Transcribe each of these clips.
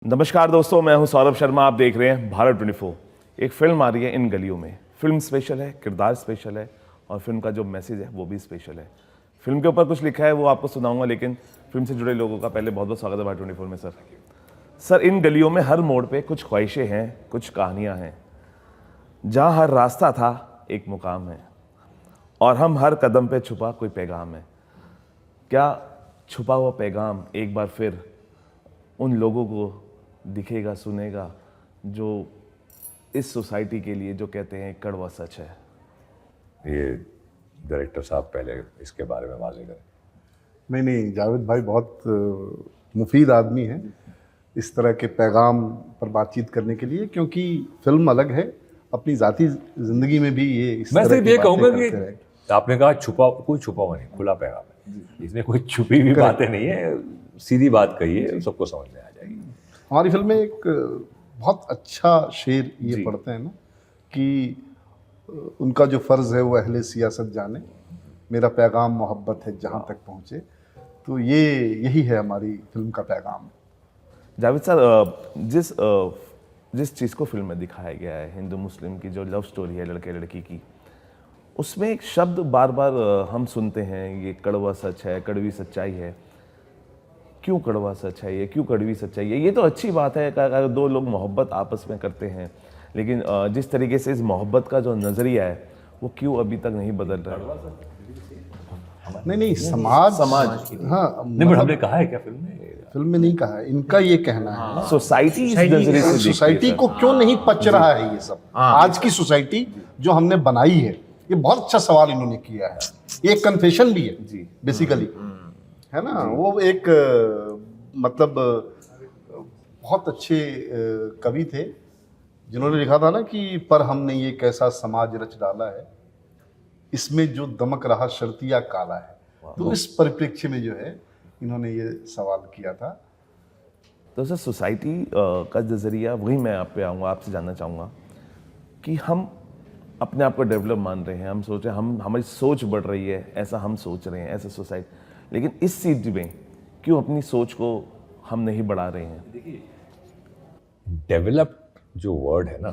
नमस्कार दोस्तों, मैं हूं सौरभ शर्मा। आप देख रहे हैं भारत 24। एक फिल्म आ रही है इन गलियों में। फिल्म स्पेशल है, किरदार स्पेशल है और फिल्म का जो मैसेज है वो भी स्पेशल है। फिल्म के ऊपर कुछ लिखा है वो आपको सुनाऊंगा, लेकिन फिल्म से जुड़े लोगों का पहले बहुत बहुत स्वागत है भारत 24 में। सर, इन गलियों में हर मोड़ पे कुछ ख्वाहिशें हैं, कुछ कहानियाँ हैं। जहाँ हर रास्ता था एक मुकाम है और हम हर कदम पे छुपा कोई पैगाम है। क्या छुपा हुआ पैगाम एक बार फिर उन लोगों को दिखेगा, सुनेगा, जो इस सोसाइटी के लिए जो कहते हैं कड़वा सच है? ये डायरेक्टर साहब पहले इसके बारे में वाजे करें। नहीं, जावेद भाई बहुत मुफीद आदमी है इस तरह के पैगाम पर बातचीत करने के लिए, क्योंकि फिल्म अलग है, अपनी ज़ाती ज़िंदगी में भी ये इस मैं तरह सिर्फ की ये बातें कहूँगा करते कि रहे। आपने कहा कोई छुपा हुआ नहीं, खुला पैगाम है। इसमें कोई छुपी हुई बातें नहीं है, सीधी बात कही है, सबको समझ में आ जाएगी। हमारी फिल्म में एक बहुत अच्छा शेर ये पढ़ते हैं ना कि उनका जो फ़र्ज़ है वो अहले सियासत जाने, मेरा पैगाम मोहब्बत है जहाँ तक पहुँचे। तो यही है हमारी फिल्म का पैगाम। जावेद सर, जिस चीज़ को फिल्म में दिखाया गया है, हिंदू मुस्लिम की जो लव स्टोरी है लड़के लड़की की, उसमें एक शब्द बार बार हम सुनते हैं, ये कड़वा सच है, कड़वी सच्चाई है। क्यों कड़वा सच है ये, क्यों कड़वी सच्चाई है? ये तो अच्छी बात है कि अगर दो लोग मोहब्बत आपस में करते हैं, लेकिन जिस तरीके से इस मोहब्बत का जो नज़रिया है वो क्यों अभी तक नहीं बदल रहा है? नहीं, समाज हाँ, नहीं, हमने कहा है क्या फिल्म में नहीं कहा है, इनका ये कहना है। सोसाइटी इस नजरिए से देखती है सोसाइटी सर। को क्यों नहीं पच रहा है ये सब? आज की सोसाइटी जो हमने बनाई है, ये बहुत अच्छा सवाल इन्होंने किया है। ये एक कन्फेशन भी है बेसिकली, है ना। वो एक मतलब बहुत अच्छे कवि थे जिन्होंने लिखा था ना कि पर हमने ये कैसा समाज रच डाला है, इसमें जो दमक रहा शर्तिया काला है। तो इस परिप्रेक्ष्य में जो है इन्होंने ये सवाल किया था। तो सर, सोसाइटी का नज़रिया, वही मैं आप पे आऊँगा, आपसे जानना चाहूँगा कि हम अपने आप को डेवलप मान रहे हैं, हम सोच रहे हैं, हमारी सोच बढ़ रही है, ऐसा हम सोच रहे हैं, ऐसा सोसाइटी, लेकिन इस सिटी में क्यों अपनी सोच को हम नहीं बढ़ा रहे हैं? देखिए, डेवलप्ड जो वर्ड है ना,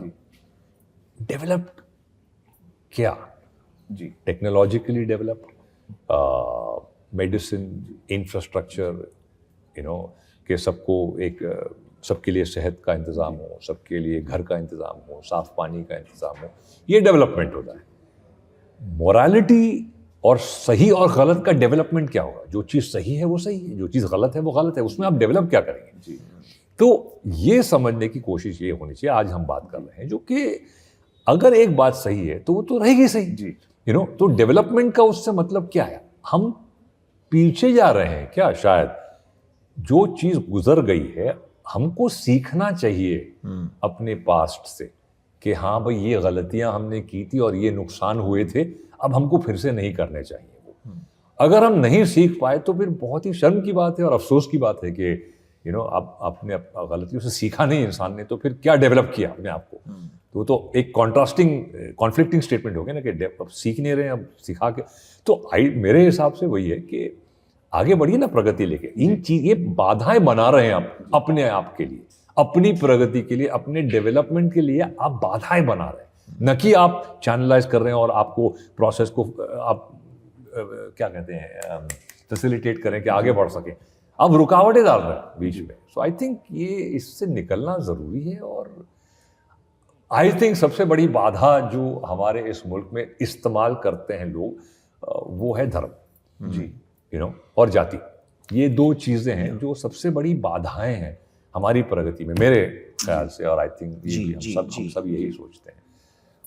डेवलप्ड क्या जी, टेक्नोलॉजिकली डेवलप्ड, मेडिसिन, इंफ्रास्ट्रक्चर, कि सबको एक सबके लिए सेहत का इंतज़ाम हो, सबके लिए घर का इंतज़ाम हो, साफ पानी का इंतज़ाम हो, ये डेवलपमेंट होता है। मोरालिटी और सही और गलत का डेवलपमेंट क्या होगा? जो चीज़ सही है वो सही है, जो चीज़ गलत है वो गलत है, उसमें आप डेवलप क्या करेंगे? जी। तो ये समझने की कोशिश ये होनी चाहिए। आज हम बात कर रहे हैं जो कि अगर एक बात सही है तो वो तो रहेगी सही जी, तो डेवलपमेंट का उससे मतलब क्या है? हम पीछे जा रहे हैं क्या? शायद जो चीज़ गुजर गई है हमको सीखना चाहिए अपने पास्ट से कि हाँ भाई, ये गलतियां हमने की थी और ये नुकसान हुए थे, अब हमको फिर से नहीं करने चाहिए वो। अगर हम नहीं सीख पाए तो फिर बहुत ही शर्म की बात है और अफसोस की बात है कि अब अपने गलतियों से सीखा नहीं इंसान ने, तो फिर क्या डेवलप किया अपने आप को? तो एक कॉन्फ्लिक्टिंग स्टेटमेंट हो गया ना कि अब सीख नहीं रहे, अब सिखा के। तो मेरे हिसाब से वही है कि आगे बढ़िए ना, प्रगति लेके। ये बाधाएं बना रहे हैं आप अपने आप के लिए, अपनी प्रगति के लिए, अपने डेवलपमेंट के लिए आप बाधाएं बना रहे हैं, न कि आप चैनलाइज कर रहे हैं और आपको प्रोसेस को आप क्या कहते हैं, फैसिलिटेट करें कि आगे बढ़ सके। अब रुकावटें डाल रहे हैं बीच में। सो आई थिंक ये इससे निकलना जरूरी है। और आई थिंक सबसे बड़ी बाधा जो हमारे इस मुल्क में इस्तेमाल करते हैं लोग, वो है धर्म जी, और जाति। ये दो चीजें हैं जो सबसे बड़ी बाधाएं हैं हमारी प्रगति में, मेरे ख्याल से। और आई थिंक हम सब यही सोचते हैं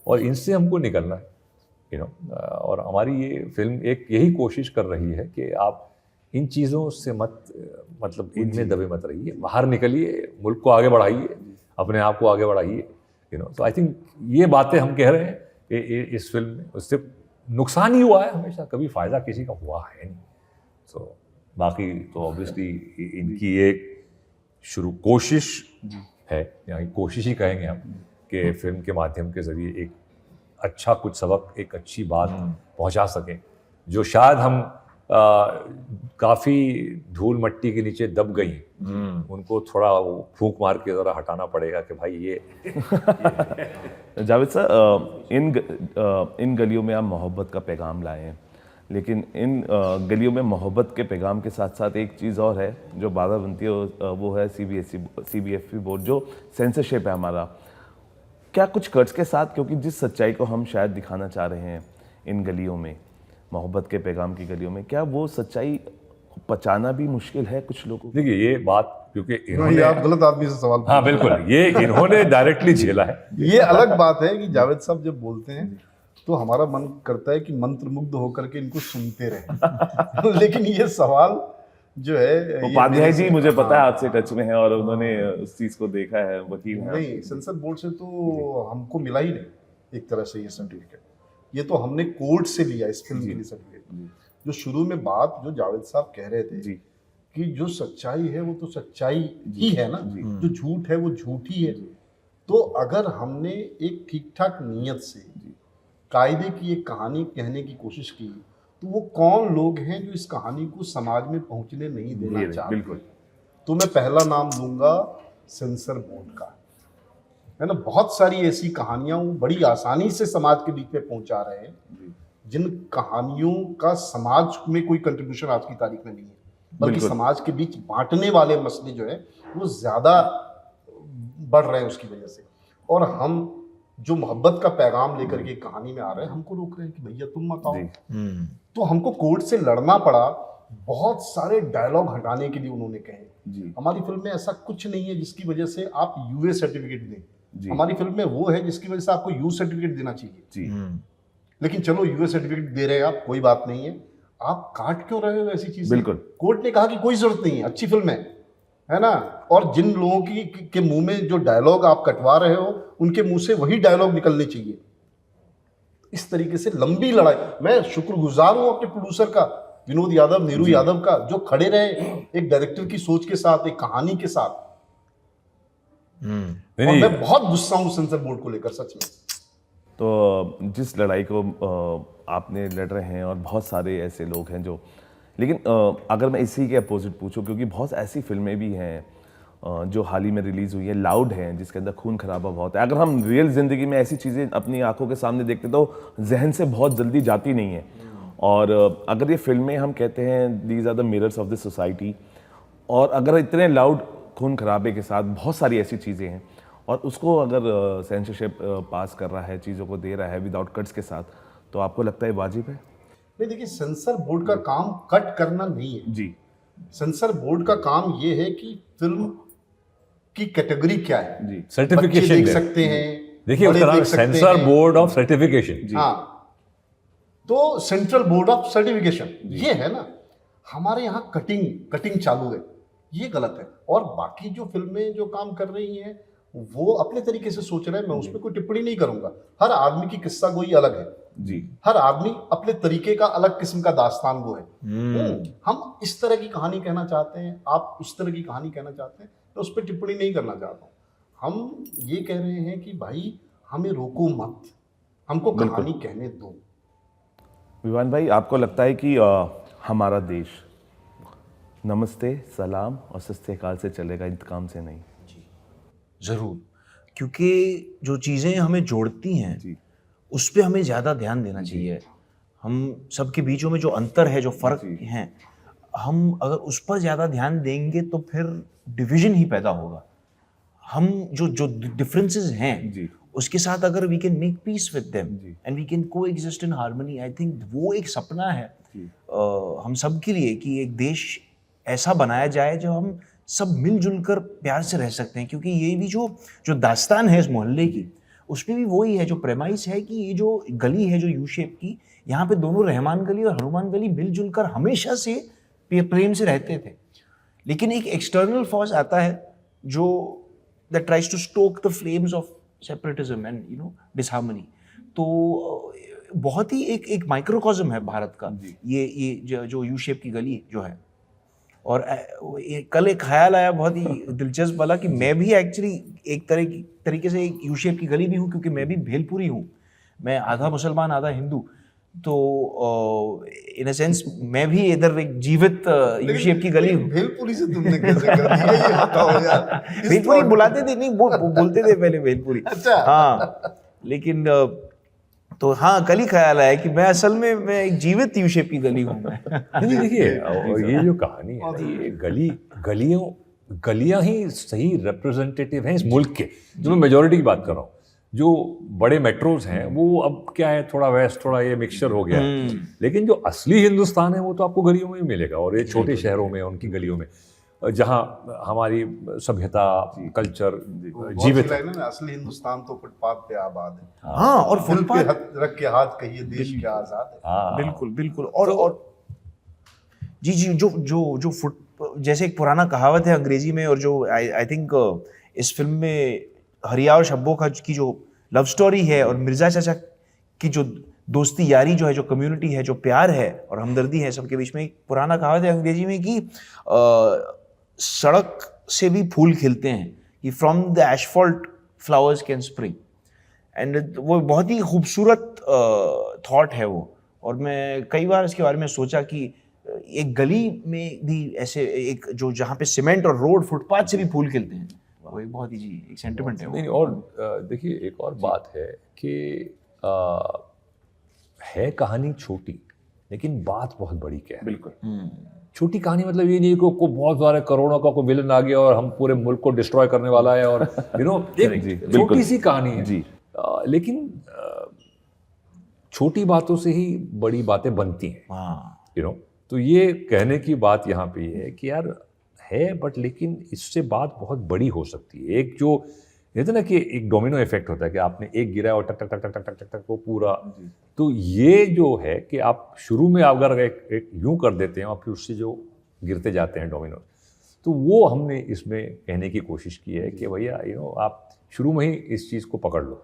और इनसे हमको निकलना है, और हमारी ये फिल्म एक यही कोशिश कर रही है कि आप इन चीज़ों से मतलब इनमें दबे मत रहिए, बाहर निकलिए, मुल्क को आगे बढ़ाइए, अपने आप को आगे बढ़ाइए। तो आई थिंक ये बातें हम कह रहे हैं कि इस फिल्म में उससे नुकसान ही हुआ है हमेशा, कभी फ़ायदा किसी का हुआ है नहीं। सो बाकी तो ऑब्वियसली इनकी एक शुरू कोशिश है, या कोशिश ही कहेंगे हम, कि फिल्म के माध्यम के ज़रिए एक अच्छा कुछ सबक, एक अच्छी बात पहुंचा सकें, जो शायद हम काफी धूल मट्टी के नीचे दब गई, उनको थोड़ा वो फूंक मार के जरा हटाना पड़ेगा कि भाई ये जावेद सर, इन गलियों में आप मोहब्बत का पैगाम लाए हैं, लेकिन इन गलियों में मोहब्बत के पैगाम के साथ साथ एक चीज़ और है जो बाधा बनती है, वो है CBFE बोर्ड, जो सेंसरशिप है हमारा। क्या कुछ कर्ज के साथ, क्योंकि जिस सच्चाई को हम शायद दिखाना चाह रहे हैं इन गलियों में, मोहब्बत के पैगाम की गलियों में, क्या वो सच्चाई पचाना भी मुश्किल है कुछ लोगों को? देखिए ये बात, क्योंकि ये इन्होंने, आप गलत आदमी से सवाल हाँ बिल्कुल, ये इन्होंने डायरेक्टली झेला है। ये अलग बात है कि जावेद साहब जब बोलते हैं तो हमारा मन करता है कि मंत्रमुग्ध होकर के इनको सुनते रहे लेकिन ये सवाल जो है, ये उपाध्याय मेरे जी से- मुझे पता है हाँ, आपसे टच में है और उन्होंने उस चीज को देखा है, वकील हैं। नहीं, सेंसर बोर्ड से तो हमको मिला ही नहीं एक तरह से ये सर्टिफिकेट। ये तो हमने कोर्ट से लिया इस फिल्म के लिए सर्टिफिकेट। जो शुरू में बात जो जावेद साहब कह रहे थे जी कि जो सच्चाई है वो तो सच्चाई ही है ना, जो झूठ है वो झूठ ही है। तो अगर हमने एक ठीक ठाक नियत से कायदे की एक कहानी कहने की कोशिश की, तो वो कौन लोग हैं जो इस कहानी को समाज में पहुंचने नहीं देना चाहते? बिल्कुल। तो मैं पहला नाम लूंगा सेंसर बोर्ड का, है ना। बहुत सारी ऐसी कहानियां वो बड़ी आसानी से समाज के बीच में पहुंचा रहे हैं, जिन कहानियों का समाज में कोई कंट्रीब्यूशन आज की तारीख में नहीं है, बल्कि बिल्कुल। समाज के बीच बांटने वाले मसले जो है वो ज्यादा बढ़ रहे हैं उसकी वजह से। और हम जो मोहब्बत का पैगाम लेकर के कहानी में आ रहे हैं, हमको रोक रहे हैं कि भैया तुम मत आओ। तो हमको कोर्ट से लड़ना पड़ा, बहुत सारे डायलॉग हटाने के लिए उन्होंने कहे। जी हमारी फिल्म में ऐसा कुछ नहीं है जिसकी वजह से आप यूए सर्टिफिकेट जी। दें। हमारी फिल्म में वो है जिसकी वजह से आपको यू सर्टिफिकेट देना चाहिए। जी लेकिन चलो यूए सर्टिफिकेट दे रहे हैं आप, कोई बात नहीं है, आप काट क्यों रहे हो ऐसी चीजें? बिल्कुल। कोर्ट ने कहा कि कोई जरूरत नहीं है, अच्छी फिल्म है ना। और जिन लोगों की के मुंह में जो डायलॉग आप कटवा रहे हो, उनके मुंह से वही डायलॉग निकलने चाहिए। इस तरीके से लंबी लड़ाई, मैं शुक्रगुजार हूं अपने प्रोड्यूसर का, विनोद यादव, नीरू यादव का, जो खड़े रहे एक डायरेक्टर की सोच के साथ, एक कहानी के साथ। और मैं बहुत गुस्सा हूं सेंसर बोर्ड को लेकर, सच में। तो जिस लड़ाई को आपने लड़ रहे हैं, और बहुत सारे ऐसे लोग हैं जो, लेकिन अगर मैं इसी के अपोजिट पूछूं, क्योंकि बहुत ऐसी फिल्में भी हैं जो हाल ही में रिलीज़ हुई है, लाउड हैं, जिसके अंदर खून खराबा बहुत है। अगर हम रियल ज़िंदगी में ऐसी चीज़ें अपनी आंखों के सामने देखते तो जहन से बहुत जल्दी जाती नहीं है। और अगर ये फिल्में हम कहते हैं these are the mirrors of the society, और अगर इतने लाउड खून खराबे के साथ बहुत सारी ऐसी चीज़ें हैं, और उसको अगर सेंसरशिप पास कर रहा है, चीज़ों को दे रहा है विदाउट कट्स के साथ, तो आपको लगता है वाजिब है? नहीं, देखिए, सेंसर बोर्ड का काम कट करना नहीं है जी। सेंसर बोर्ड का काम ये है कि फिल्म की कैटेगरी क्या है, जी। बच्चे सर्टिफिकेशन देख दे। सकते हैं, देखिए बड़े उसका नाम देख सकते सेंसर हैं। Board of certification. हाँ, तो सेंट्रल बोर्ड ऑफ सर्टिफिकेशन ये है ना। हमारे यहाँ कटिंग चालू है, ये गलत है। और बाकी जो फिल्में जो काम कर रही हैं वो अपने तरीके से सोच रहे हैं, मैं उस पर कोई टिप्पणी नहीं करूंगा। हर आदमी की किस्सा गोई अलग है जी। हर आदमी अपने तरीके का अलग किस्म का दास्तान गो है। हम इस तरह की कहानी कहना चाहते हैं, आप उस तरह की कहानी कहना चाहते हैं, तो उस पर टिप्पणी नहीं करना चाहता हूँ। हम ये कह रहे हैं कि भाई हमें रोको मत, हमको कहानी कहने दो। विवान भाई, आपको लगता है कि हमारा देश नमस्ते, सलाम और सस्ते काल से चलेगा, इंतकाम से नहीं? ज़रूर, क्योंकि जो चीज़ें हमें जोड़ती हैं जी। उस पे हमें ज़्यादा ध्यान देना चाहिए। हम सबके बीचों में जो अंतर है, जो फ़र्क हैं, हम अगर उस पर ज़्यादा ध्यान देंगे तो फिर डिवीज़न ही पैदा होगा। हम जो डिफरेंसेस हैं जी। उसके साथ अगर we can make peace with them जी। And we can coexist in harmony, I think वो एक सपना है हम सब के लिए कि एक देश ऐसा बनाया जाए जो हम सब मिलजुल कर प्यार से रह सकते हैं। क्योंकि ये भी जो दास्तान है इस मोहल्ले की, उसमें भी वही है, जो प्रेमाइस है कि ये जो गली है जो यू शेप की, यहाँ पे दोनों रहमान गली और हनुमान गली मिलजुल कर हमेशा से प्रेम से रहते थे। लेकिन एक एक्सटर्नल फोर्स आता है जो that tries to stoke the flames of separatism and disharmony. तो बहुत ही एक माइक्रोकॉज्म है भारत का ये जो यू शेप की गली जो है। और कल एक ख्याल आया बहुत ही दिलचस्प वाला कि मैं भी एक्चुअली एक तरीके से एक यू शेप की गली भी हूँ, क्योंकि मैं भी भेलपुरी हूँ। मैं आधा मुसलमान आधा हिंदू। तो इन अ सेंस मैं भी इधर एक जीवित यू शेप की गली हूँ। भेलपुरी से तुमने कैसे कर दिया ये बताओ यार। इस भेलपुरी plot- बुलाते थे, नहीं बोलते थे पहले भेलपुरी। अच्छा। हाँ, लेकिन तो हाँ, कल ही ख्याल आया कि मैं असल में मैं एक जीवित यू शेप की गली हूँ मैं। नहीं देखिए, और ये जो कहानी है ना, ये गलियां ही सही रिप्रेजेंटेटिव हैं इस मुल्क के। जो मैं मेजोरिटी की बात कर रहा हूँ, जो बड़े मेट्रोज हैं वो अब क्या है, थोड़ा वेस्ट थोड़ा ये मिक्सचर हो गया है, लेकिन जो असली हिंदुस्तान है वो तो आपको गलियों में ही मिलेगा, और ये छोटे शहरों में उनकी गलियों में जहाँ हमारी सभ्यता कल्चर जीवित है। असली हिंदुस्तान तो फुटपाथ पे आबाद है। हाँ, और दिल पे फुटपाथ, रख के हाथ कहिए देश क्या आजाद है। हाँ, बिल्कुल बिल्कुल। और जी जी, जो फुट, जैसे एक पुराना कहावत है अंग्रेजी में, और जो आई थिंक इस फिल्म में हरिया और शब्बो की जो लव स्टोरी है और मिर्जा चाचा की जो दोस्ती यारी जो है, जो कम्युनिटी है, जो प्यार है और हमदर्दी है सबके बीच में, एक पुराना कहावत है अंग्रेजी में कि सड़क से भी फूल खिलते हैं, कि from the asphalt flowers can spring. And वो बहुत ही खूबसूरत थॉट है वो। और मैं कई बार इसके बारे में सोचा कि एक गली में भी ऐसे एक जो जहाँ पे सीमेंट और रोड फुटपाथ से भी फूल खिलते हैं, वो एक बहुत ही जी एक सेंटिमेंट है वो। नहीं, और देखिए एक और बात है कि है कहानी छोटी लेकिन बात बहुत बड़ी क्या है। बिल्कुल। छोटी कहानी मतलब ये नहीं को बहुत सारे करोड़ों का कोई विलन आ गया और हम पूरे मुल्क को डिस्ट्रॉय करने वाला है, और एक छोटी सी कहानी है जी। लेकिन छोटी बातों से ही बड़ी बातें बनती हैं। हाँ, तो ये कहने की बात यहाँ पे ये है कि यार है, बट लेकिन इससे बात बहुत बड़ी हो सकती है। एक जो कहते ना कि एक डोमिनो इफेक्ट होता है कि आपने एक गिराया और टक टक टक टक टक टक टक वो पूरा। तो ये जो है कि आप शुरू में अगर एक यूं कर देते हैं और फिर उससे जो गिरते जाते हैं डोमिनो, तो वो हमने इसमें कहने की कोशिश की है कि भैया आप शुरू में ही इस चीज़ को पकड़ लो।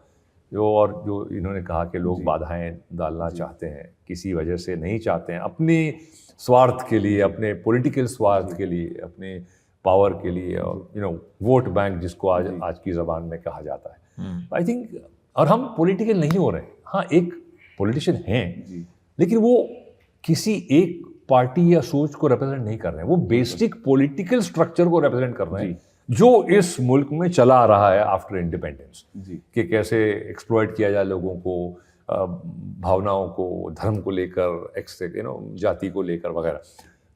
और जो इन्होंने कहा कि लोग बाधाएं डालना चाहते हैं, किसी वजह से नहीं चाहते हैं, अपने स्वार्थ के लिए, अपने पॉलिटिकल स्वार्थ के लिए, अपने पावर के लिए, और वोट बैंक जिसको आज की ज़बान में कहा जाता है। आई थिंक, और हम पॉलिटिकल नहीं हो रहे हैं। हाँ, एक पॉलिटिशियन हैं लेकिन वो किसी एक पार्टी या सोच को रिप्रेजेंट नहीं कर रहे हैं, वो बेसिक पॉलिटिकल स्ट्रक्चर को रिप्रेजेंट कर रहे हैं जो इस मुल्क में चला आ रहा है आफ्टर इंडिपेंडेंस, कि कैसे एक्सप्लॉइट किया जाए लोगों को, भावनाओं को, धर्म को लेकर, जाति को लेकर वगैरह।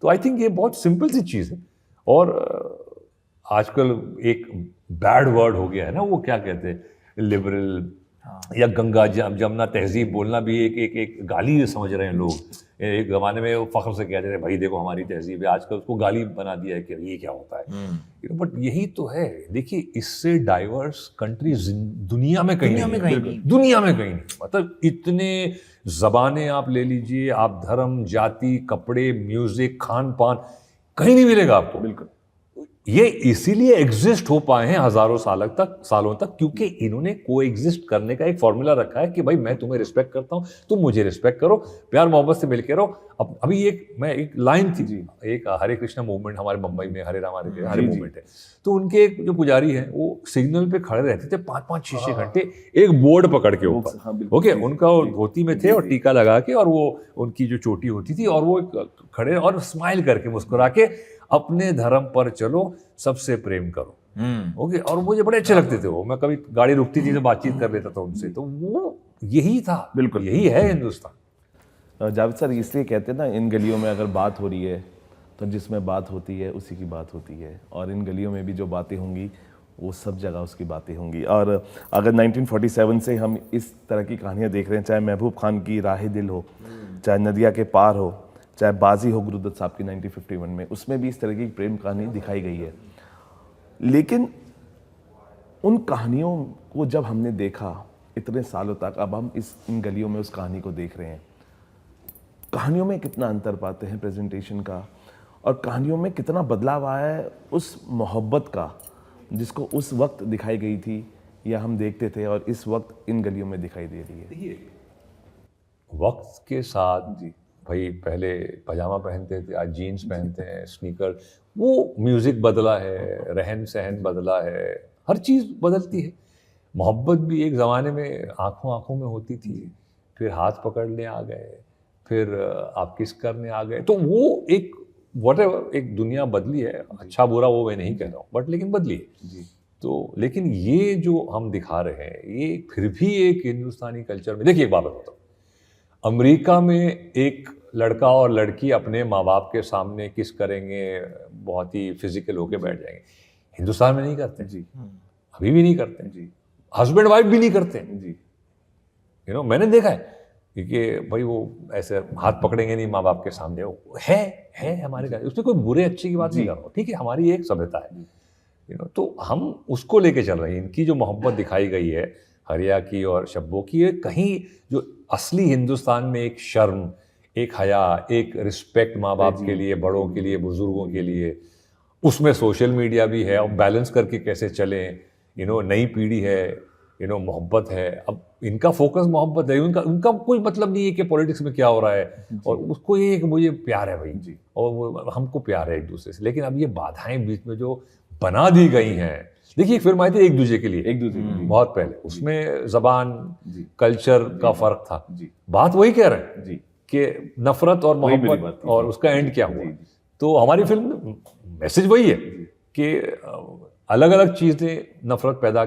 तो आई थिंक ये बहुत सिंपल सी चीज़ है। और आजकल एक बैड वर्ड हो गया है ना, वो क्या कहते हैं, लिबरल या गंगा जमुना तहजीब बोलना भी एक गाली समझ रहे हैं लोग। एक ज़माने में वो फ़ख्र से कहते थे भाई देखो हमारी तहजीब है, आजकल उसको गाली बना दिया है कि ये क्या होता है। बट यही तो है। देखिए, इससे डाइवर्स कंट्री दुनिया में कहीं नहीं। मतलब इतने ज़बानें आप ले लीजिए, आप धर्म, जाति, कपड़े, म्यूजिक, खान पान, कहीं नहीं मिलेगा आपको। बिल्कुल। ये इसीलिए एग्जिस्ट हो पाए हैं हजारों सालों तक क्योंकि इन्होंने को एग्जिस्ट करने का एक फॉर्मूला रखा है कि भाई मैं तुम्हें रिस्पेक्ट करता हूं, तुम मुझे रिस्पेक्ट करो, प्यार मोहब्बत से मिलके रहो। अभी एक लाइन थी, एक हरे कृष्णा मूवमेंट हमारे मुंबई में, हरे राम हरे मूवमेंट है, तो उनके एक जो पुजारी हैं वो सिग्नल पे खड़े रहते थे 5-5, 6-6 घंटे एक बोर्ड पकड़ के ऊपर। ओके, उनका धोती में थे और टीका लगा के, और वो उनकी जो चोटी होती थी, और वो खड़े और स्माइल करके मुस्कुरा के अपने धर्म पर चलो, सबसे प्रेम करो। ओके, और मुझे बड़े अच्छे लगते थे वो। मैं कभी गाड़ी रुकती थी तो बातचीत कर लेता था उनसे। तो वो यही था, बिल्कुल यही है हिंदुस्तान। जावेद सर, इसलिए कहते हैं ना, इन गलियों में अगर बात हो रही है तो जिसमें बात होती है उसी की बात होती है, और इन गलियों में भी जो बातें होंगी वो सब जगह उसकी बातें होंगी। और अगर 1947 से हम इस तरह की कहानियाँ देख रहे हैं, चाहे महबूब खान की राह दिल हो, चाहे नदिया के पार हो, चाहे बाजी हो गुरुदत्त साहब की 1951 में, उसमें भी इस तरह की प्रेम कहानी दिखाई गई है। लेकिन उन कहानियों को जब हमने देखा इतने सालों तक, अब हम इन गलियों में उस कहानी को देख रहे हैं। कहानियों में कितना अंतर पाते हैं प्रेजेंटेशन का, और कहानियों में कितना बदलाव आया है उस मोहब्बत का जिसको उस वक्त दिखाई गई थी या हम देखते थे, और इस वक्त इन गलियों में दिखाई दे रही है। वक्त के साथ भाई पहले पजामा पहनते थे, आज जीन्स पहनते हैं, स्नीकर। वो म्यूजिक बदला है, रहन सहन बदला है, हर चीज़ बदलती है। मोहब्बत भी एक ज़माने में आंखों आंखों में होती थी, फिर हाथ पकड़ने आ गए, फिर आप किस करने आ गए, तो वो एक whatever, एक दुनिया बदली है, अच्छा बुरा वो मैं नहीं कह रहा हूँ, बट लेकिन बदली है। तो लेकिन ये जो हम दिखा रहे हैं, ये फिर भी एक हिंदुस्तानी कल्चर में, देखिए एक बात बताता हूँ, अमेरिका में एक लड़का और लड़की अपने माँ बाप के सामने किस करेंगे, बहुत ही फिजिकल होके बैठ जाएंगे, हिंदुस्तान में नहीं करते जी, अभी भी नहीं करते जी, हस्बैंड वाइफ भी नहीं करते जी, मैंने देखा है कि भाई वो ऐसे हाथ पकड़ेंगे नहीं माँ बाप के सामने, वो है हमारे घर, उसमें कोई बुरे अच्छे की बात नहीं कर रहा हूँ, ठीक है, हमारी एक सभ्यता है, तो हम उसको लेके चल रहे हैं। इनकी जो मोहब्बत दिखाई गई है हरिया की और शब्बों की, ये कहीं जो असली हिंदुस्तान में एक शर्म, एक हया, एक रिस्पेक्ट माँ बाप के लिए, बड़ों के लिए, बुजुर्गों के लिए, उसमें सोशल मीडिया भी है, और बैलेंस करके कैसे चलें, नई पीढ़ी है, मोहब्बत है। अब इनका फोकस मोहब्बत है, उनका कोई मतलब नहीं है कि पॉलिटिक्स में क्या हो रहा है, और उसको ये है कि मुझे प्यार है भाई जी, और हमको प्यार है एक दूसरे से। लेकिन अब ये बाधाएं बीच में जो बना दी गई हैं, देखिए एक फिल्म आई थी एक दूसरे के लिए, बहुत पहले, उसमें जबान कल्चर का फर्क था, बात वही कह रहे हैं कि नफरत और मोहब्बत, और उसका एंड क्या हुआ। तो हमारी फिल्म मैसेज वही है कि अलग अलग चीजें नफरत पैदा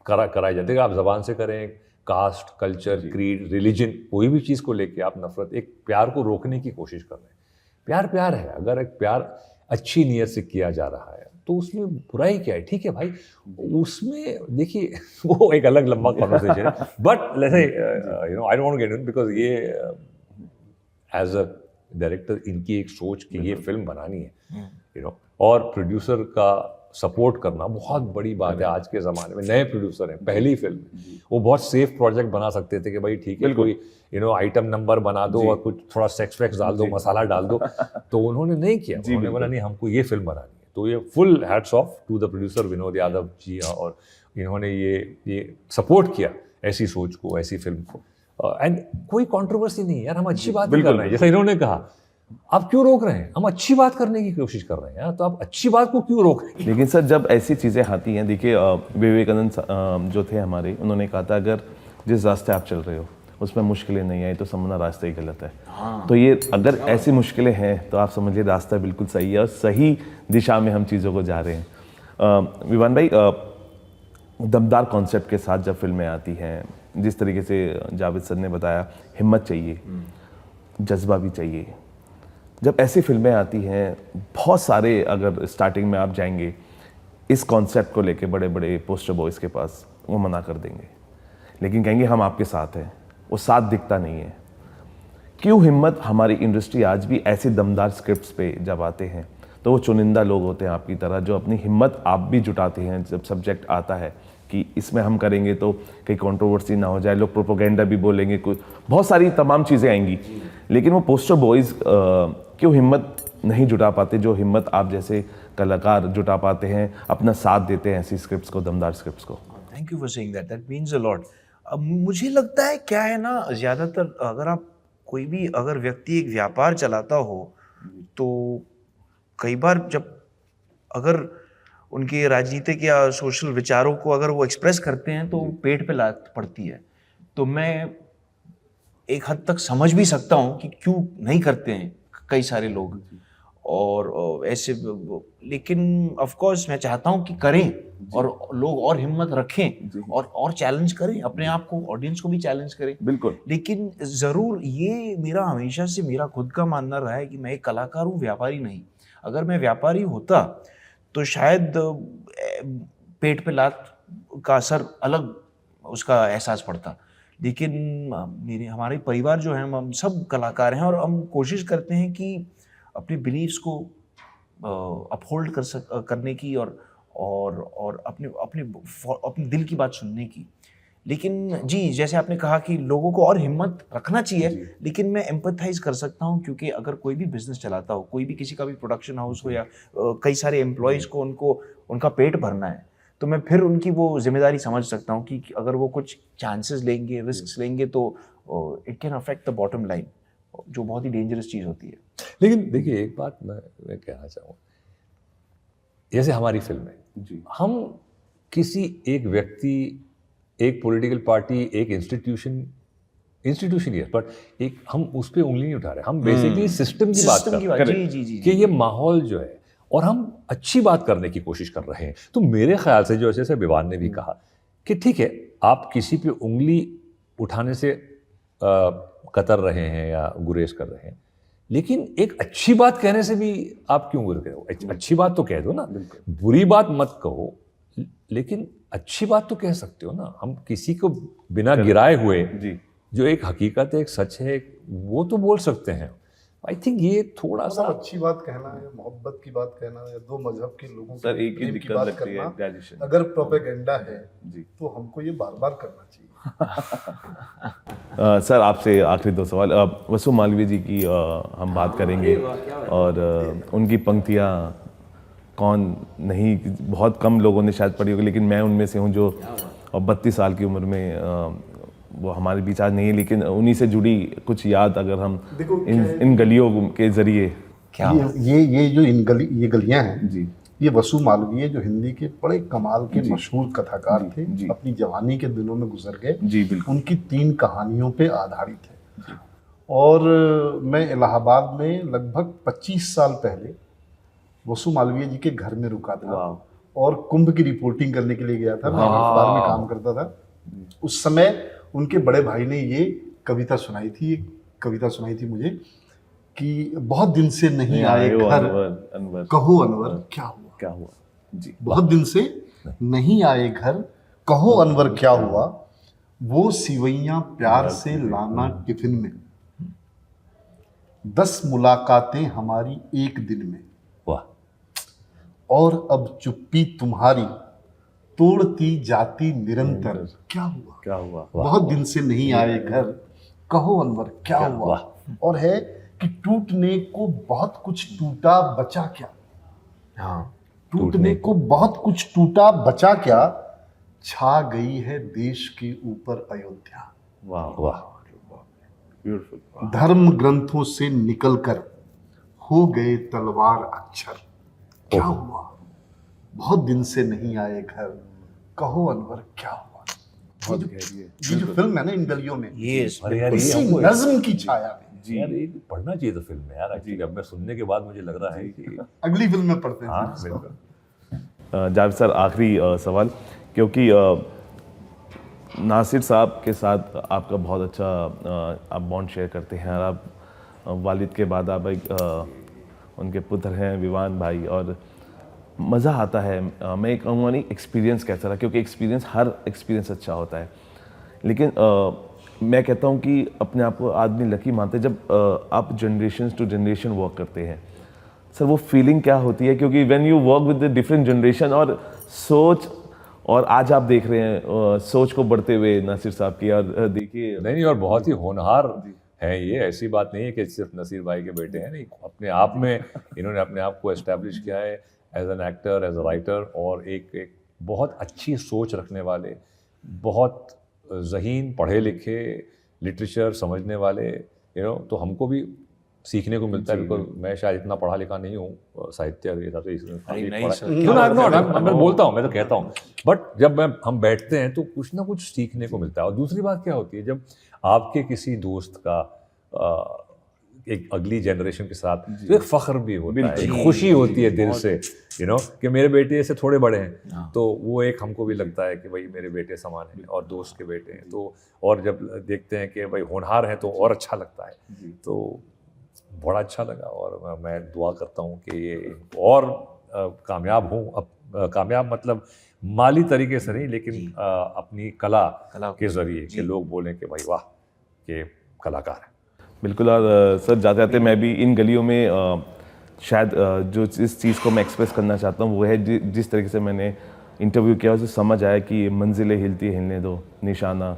कराई जाती है, आप जबान से करें, कास्ट, कल्चर, क्रीड, रिलीजन, कोई भी चीज को लेके आप नफरत, एक प्यार को रोकने की कोशिश कर रहे हैं। प्यार प्यार है, अगर एक प्यार अच्छी नीयत से किया जा रहा है तो उसमें बुराई क्या है, ठीक है भाई, उसमें देखिए वो एक अलग लंबा कॉन्वर्सेशन है, but let's say I don't want to get in, because ये एज अ डायरेक्टर इनकी एक सोच कि ये फिल्म बनानी है, और प्रोड्यूसर का सपोर्ट करना बहुत बड़ी बात है आज के ज़माने में। नए प्रोड्यूसर हैं, पहली फिल्म, वो बहुत सेफ प्रोजेक्ट बना सकते थे कि भाई ठीक है, कोई आइटम नंबर बना दो और कुछ थोड़ा सेक्स वैक्स डाल दो, मसाला डाल दो, तो उन्होंने नहीं किया, उन्होंने बोला नहीं, हमको ये फिल्म बनानी है। तो ये full hats off to the producer Vinod Yadav ji, और इन्होंने ये सपोर्ट किया ऐसी सोच को, ऐसी फिल्म को, एंड कोई कॉन्ट्रोवर्सी नहीं है यार, हम अच्छी बात कर रहे हैं, जैसा इन्होंने कहा, आप क्यों रोक रहे हैं, हम अच्छी बात करने की कोशिश कर रहे हैं यार, तो आप अच्छी बात को क्यों रोक रहे हैं। लेकिन सर जब ऐसी चीज़ें आती हैं, देखिए विवेकानंद जो थे हमारे, उन्होंने कहा था अगर जिस रास्ते आप चल रहे हो उसमें मुश्किलें नहीं आई तो समझना रास्ता ही गलत है। तो ये अगर ऐसी मुश्किलें हैं तो आप समझिए रास्ता बिल्कुल सही है और सही दिशा में हम चीज़ों को जा रहे हैं। विवान भाई, दमदार कॉन्सेप्ट के साथ जब फिल्में आती हैं, जिस तरीके से जावेद सर ने बताया, हिम्मत चाहिए, जज्बा भी चाहिए। जब ऐसी फिल्में आती हैं, बहुत सारे, अगर स्टार्टिंग में आप जाएंगे इस कॉन्सेप्ट को लेके बड़े बड़े पोस्टर बॉयज़ के पास, वो मना कर देंगे, लेकिन कहेंगे हम आपके साथ हैं, वो साथ दिखता नहीं है। क्यों हिम्मत हमारी इंडस्ट्री आज भी ऐसे दमदार स्क्रिप्ट्स पे जब आते हैं तो वो चुनिंदा लोग होते हैं आपकी तरह, जो अपनी हिम्मत आप भी जुटाते हैं जब सब्जेक्ट आता है कि इसमें हम करेंगे तो कहीं कंट्रोवर्सी ना हो जाए, लोग प्रोपोगेंडा भी बोलेंगे, कुछ बहुत सारी तमाम चीज़ें आएंगी, लेकिन वो पोस्टर बॉयज़ क्यों हिम्मत नहीं जुटा पाते जो हिम्मत आप जैसे कलाकार जुटा पाते हैं, अपना साथ देते हैं ऐसी स्क्रिप्ट्स को, दमदार स्क्रिप्ट्स को। Thank you for saying that, that means a lot. अब मुझे लगता है क्या है ना, ज़्यादातर अगर आप कोई भी अगर व्यक्ति एक व्यापार चलाता हो तो कई बार जब अगर उनके राजनीतिक या सोशल विचारों को अगर वो एक्सप्रेस करते हैं तो पेट पे लात पड़ती है। तो मैं एक हद तक समझ भी सकता हूँ कि क्यों नहीं करते हैं कई सारे लोग, और ऐसे, लेकिन ऑफ कोर्स मैं चाहता हूँ कि करें और लोग और हिम्मत रखें और चैलेंज करें अपने आप को, ऑडियंस को भी चैलेंज करें, बिल्कुल। लेकिन ज़रूर ये मेरा हमेशा से मेरा खुद का मानना रहा है कि मैं एक कलाकार हूँ, व्यापारी नहीं। अगर मैं व्यापारी होता तो शायद पेट पे लात का असर अलग उसका एहसास पड़ता, लेकिन हमारे परिवार जो है, हम सब कलाकार हैं और हम कोशिश करते हैं कि अपने बिलीव्स को अपहोल्ड करने की और अपने दिल की बात सुनने की। लेकिन जी, जैसे आपने कहा कि लोगों को और हिम्मत रखना चाहिए, लेकिन मैं एम्पैथाइज कर सकता हूँ, क्योंकि अगर कोई भी बिजनेस चलाता हो, कोई भी किसी का भी प्रोडक्शन हाउस हो, या कई सारे एम्प्लॉयज़ को उनका पेट भरना है, तो मैं फिर उनकी वो जिम्मेदारी समझ सकता हूँ कि अगर वो कुछ चांसेस लेंगे, रिस्क लेंगे, तो it can affect the bottom line, जो बहुत ही डेंजरस चीज़ होती है। लेकिन देखिए एक बात मैं कहना चाहूँ, जैसे हमारी फिल्म है, हम किसी एक व्यक्ति, एक पॉलिटिकल पार्टी, एक इंस्टीट्यूशन इंस्टीट्यूशन यस, बट एक हम उस पर उंगली नहीं उठा रहे, हम बेसिकली सिस्टम की बात सिस्टम की कर बात, रहे हैं जी जी जी कि ये माहौल जो है, और हम अच्छी बात करने की कोशिश कर रहे हैं। तो मेरे ख्याल से जो जैसे विवान ने भी कहा कि ठीक है, आप किसी पे उंगली उठाने से कतर रहे हैं या गुरेज कर रहे हैं, लेकिन एक अच्छी बात कहने से भी आप क्यों गुरेज करो? अच्छी बात तो कह दो ना, बुरी बात मत कहो, लेकिन अच्छी बात तो कह सकते हो ना। हम किसी को बिना गिराए हुए जी जो एक हकीकत है, एक सच है, वो तो बोल सकते हैं। आई थिंक ये थोड़ा सा मतलब अच्छी बात कहना है, मोहब्बत की बात कहना है, या दो मजहब के लोगों सर, के एक ही प्रेम की दिक्कत बात लगती है, करना, graduation। अगर प्रोपेगेंडा है जी। तो हमको ये बार बार करना चाहिए। सर, आपसे आखिरी दो सवाल। वसु मालवीय जी की हम बात करेंगे, और उनकी पंक्तियाँ कौन नहीं, बहुत कम लोगों ने शायद पढ़ी होगी, लेकिन मैं उनमें से हूँ जो 32 साल की उम्र में वो हमारे बीच आज नहीं है, लेकिन उन्हीं से जुड़ी कुछ याद अगर हम इन गलियों के जरिए। क्या ये जो ये गलियां हैं जी ये वसु मालवीय जो हिंदी के बड़े कमाल के मशहूर कथाकार थे, अपनी जवानी के दिनों में गुजर गए। जी बिल्कुल। उनकी 3 कहानियों पे आधारित है। और मैं इलाहाबाद में लगभग 25 साल पहले वसु मालवीय जी के घर में रुका था, और कुंभ की रिपोर्टिंग करने के लिए गया था। मैं अखबार में काम करता था। उस समय उनके बड़े भाई ने ये कविता सुनाई थी मुझे कि बहुत दिन से नहीं आए घर, अनवर कहो अनवर क्या हुआ। जी, बहुत दिन से नहीं आए घर, कहो अनवर क्या हुआ, वो सिवैयां प्यार से लाना टिफिन में, 10 मुलाकातें हमारी एक दिन में, वाह, और अब चुप्पी तुम्हारी तोड़ती जाती निरंतर, क्या हुआ। बहुत दिन से नहीं आए घर, कहो अनवर क्या हुआ। और है कि टूटने को बहुत कुछ टूटा बचा क्या, हाँ टूटने को बहुत कुछ टूटा बचा क्या, छा गई है देश के ऊपर अयोध्या। वाह वाह, ब्यूटीफुल। धर्म ग्रंथों से निकलकर हो गए तलवार अक्षर, क्या हुआ। बहुत दिन से नहीं आए घर, कहो अनवर क्या हुआ। ये जो फिल्म है ना इन गलियों में, अरे यार, इसी नज्म की छाया में। जी यार, ये पढ़ना चाहिए था फिल्म में यार। एक्चुअली अब मैं सुनने के बाद मुझे लग रहा है कि अगली फिल्म में पढ़ते हैं। हाँ बिल्कुल। जावेद सर, आखिरी सवाल, क्योंकि नासिर साहब के साथ आपका बहुत अच्छा आप बॉन्ड शेयर करते हैं, और आप वालिद के बाद आप एक उनके पुत्र हैं विवान भाई, और मज़ा आता है। मैं एक कहूँगा नहीं एक्सपीरियंस कैसा रहा, क्योंकि हर एक्सपीरियंस अच्छा होता है, लेकिन मैं कहता हूँ कि अपने आप को आदमी लकी मानते हैं जब आप जनरेशन टू जनरेशन वर्क करते हैं। सर, वो फीलिंग क्या होती है, क्योंकि when you work with the different generation और सोच, और आज आप देख रहे हैं सोच को बढ़ते हुए नासिर साहब की, और देखिए नहीं, और बहुत ही होनहार हैं ये। ऐसी बात नहीं है कि सिर्फ नसीर भाई के बेटे हैं, नहीं, अपने आप में इन्होंने अपने आप को एस्टैब्लिश किया है as an actor, as a writer, और एक बहुत अच्छी सोच रखने वाले, बहुत ज़हीन, पढ़े लिखे, लिटरेचर समझने वाले, तो हमको भी सीखने को मिलता है। बिल्कुल, मैं शायद इतना पढ़ा लिखा नहीं हूँ साहित्य के हिसाब से, मैं बोलता हूँ, मैं तो कहता हूँ, बट जब हम बैठते हैं तो कुछ ना कुछ सीखने को मिलता है। और दूसरी बात क्या होती है, जब आपके किसी दोस्त का एक अगली जनरेशन के साथ तो एक फख्र भी होता है, एक खुशी होती है दिल से, कि मेरे बेटे से थोड़े बड़े हैं, तो वो एक हमको भी लगता है कि भाई मेरे बेटे समान हैं और दोस्त के बेटे हैं। तो और जब देखते हैं कि भाई होनहार हैं तो और अच्छा लगता है। तो बड़ा अच्छा लगा, और मैं दुआ करता हूँ कि ये और कामयाब हों। अब कामयाब मतलब माली तरीके से नहीं, लेकिन अपनी कला के ज़रिए कि लोग बोलें कि भाई वाह, ये कलाकार है। बिल्कुल। और सर, जाते जाते मैं भी इन गलियों में शायद जो इस चीज़ को मैं एक्सप्रेस करना चाहता हूँ वो है जिस तरीके से मैंने इंटरव्यू किया उसे समझ आया कि मंजिलें हिलती हिलने दो, निशाना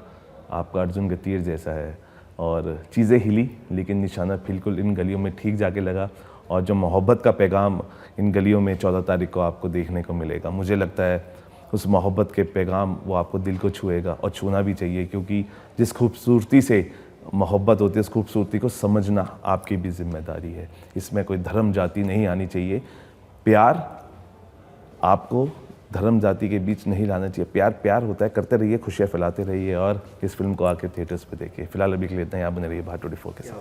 आपका अर्जुन का तीर जैसा है। और चीज़ें हिली, लेकिन निशाना बिल्कुल इन गलियों में ठीक जाके लगा। और जो मोहब्बत का पैगाम इन गलियों में 14 तारीख को आपको देखने को मिलेगा, मुझे लगता है उस मोहब्बत के पैगाम वो आपको दिल को छुएगा, और छूना भी चाहिए, क्योंकि जिस खूबसूरती से मोहब्बत होती है उस खूबसूरती को समझना आपकी भी जिम्मेदारी है। इसमें कोई धर्म जाति नहीं आनी चाहिए। प्यार आपको धर्म जाति के बीच नहीं लाना चाहिए। प्यार प्यार होता है, करते रहिए, खुशियाँ फैलाते रहिए और इस फिल्म को आके थिएटर्स पे देखिए। फिलहाल अभी के लिए इतना ही, आप बने रहिए भारत 24 के साथ।